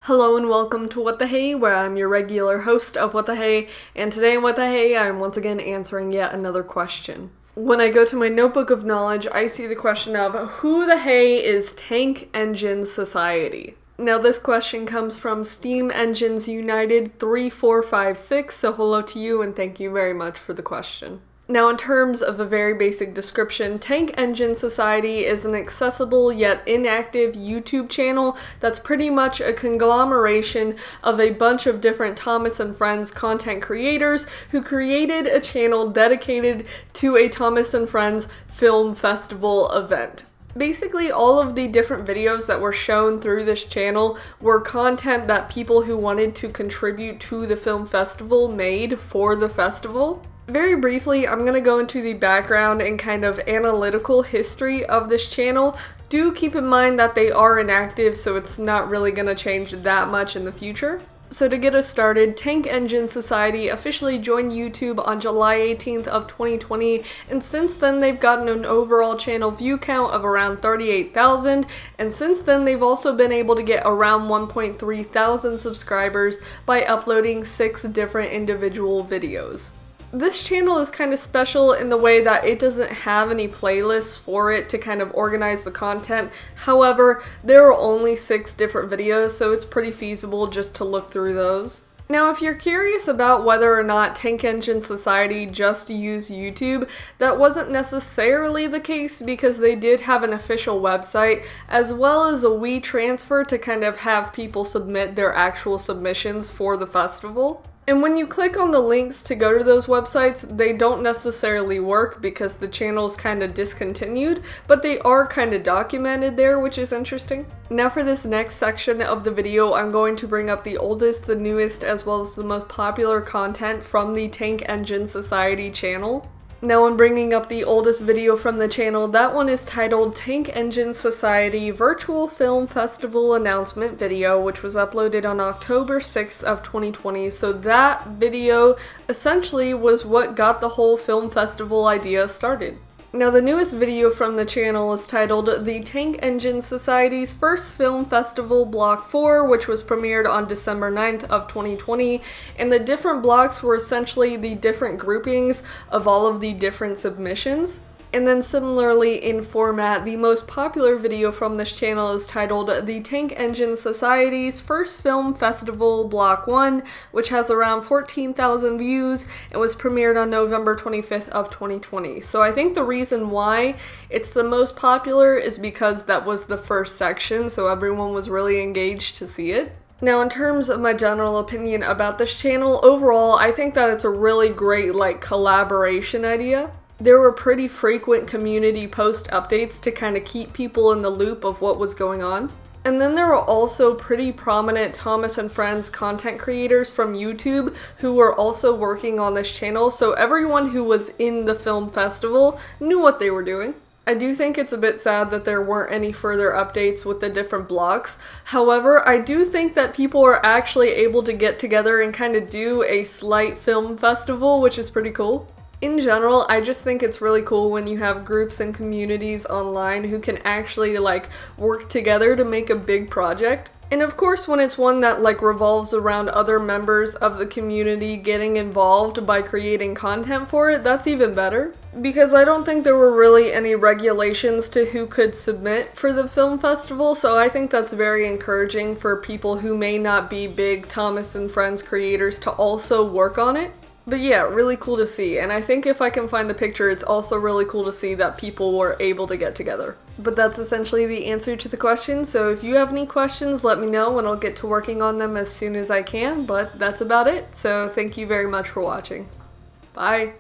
Hello and welcome to What the Hey, where I'm your regular host of What the Hey, and today in What the Hey, I'm once again answering yet another question. When I go to my notebook of knowledge, I see the question of who the hey is Tank Engine Society? Now this question comes from Steam Engines United 3456, so hello to you and thank you very much for the question. Now in terms of a very basic description, Tank Engine Society is an accessible yet inactive YouTube channel that's pretty much a conglomeration of a bunch of different Thomas and Friends content creators who created a channel dedicated to a Thomas and Friends film festival event. Basically, all of the different videos that were shown through this channel were content that people who wanted to contribute to the film festival made for the festival. Very briefly, I'm going to go into the background and kind of analytical history of this channel. Do keep in mind that they are inactive, so it's not really going to change that much in the future. So to get us started, Tank Engine Society officially joined YouTube on July 18th of 2020, and since then they've gotten an overall channel view count of around 38,000, and since then they've also been able to get around 1.3 thousand subscribers by uploading 6 different individual videos. This channel is kind of special in the way that it doesn't have any playlists for it to kind of organize the content. However, there are only 6 different videos, so it's pretty feasible just to look through those. Now, if you're curious about whether or not Tank Engine Society just used YouTube, that wasn't necessarily the case because they did have an official website as well as a WeTransfer to kind of have people submit their actual submissions for the festival. And when you click on the links to go to those websites, they don't necessarily work because the channel is kind of discontinued, but they are kind of documented there, which is interesting. Now for this next section of the video, I'm going to bring up the oldest, the newest, as well as the most popular content from the Tank Engine Society channel. Now I'm bringing up the oldest video from the channel. That one is titled Tank Engine Society Virtual Film Festival Announcement Video, which was uploaded on October 6th of 2020. So that video essentially was what got the whole film festival idea started. Now the newest video from the channel is titled The Tank Engine Society's First Film Festival Block 4, which was premiered on December 9th of 2020, and the different blocks were essentially the different groupings of all of the different submissions. And then similarly in format, the most popular video from this channel is titled The Tank Engine Society's First Film Festival Block 1, which has around 14,000 views and was premiered on November 25th of 2020. So I think the reason why it's the most popular is because that was the first section, so everyone was really engaged to see it. Now in terms of my general opinion about this channel, overall I think that it's a really great collaboration idea. There were pretty frequent community post updates to kind of keep people in the loop of what was going on. And then there were also pretty prominent Thomas and Friends content creators from YouTube who were also working on this channel, so everyone who was in the film festival knew what they were doing. I do think it's a bit sad that there weren't any further updates with the different blocks. However, I do think that people are actually able to get together and kind of do a slight film festival, which is pretty cool. In general, I just think it's really cool when you have groups and communities online who can actually work together to make a big project. And of course, when it's one that revolves around other members of the community getting involved by creating content for it, that's even better. Because I don't think there were really any regulations to who could submit for the film festival, so I think that's very encouraging for people who may not be big Thomas and Friends creators to also work on it. But yeah, really cool to see, and I think if I can find the picture, it's also really cool to see that people were able to get together. But that's essentially the answer to the question, so if you have any questions, let me know and I'll get to working on them as soon as I can, but that's about it, so thank you very much for watching. Bye!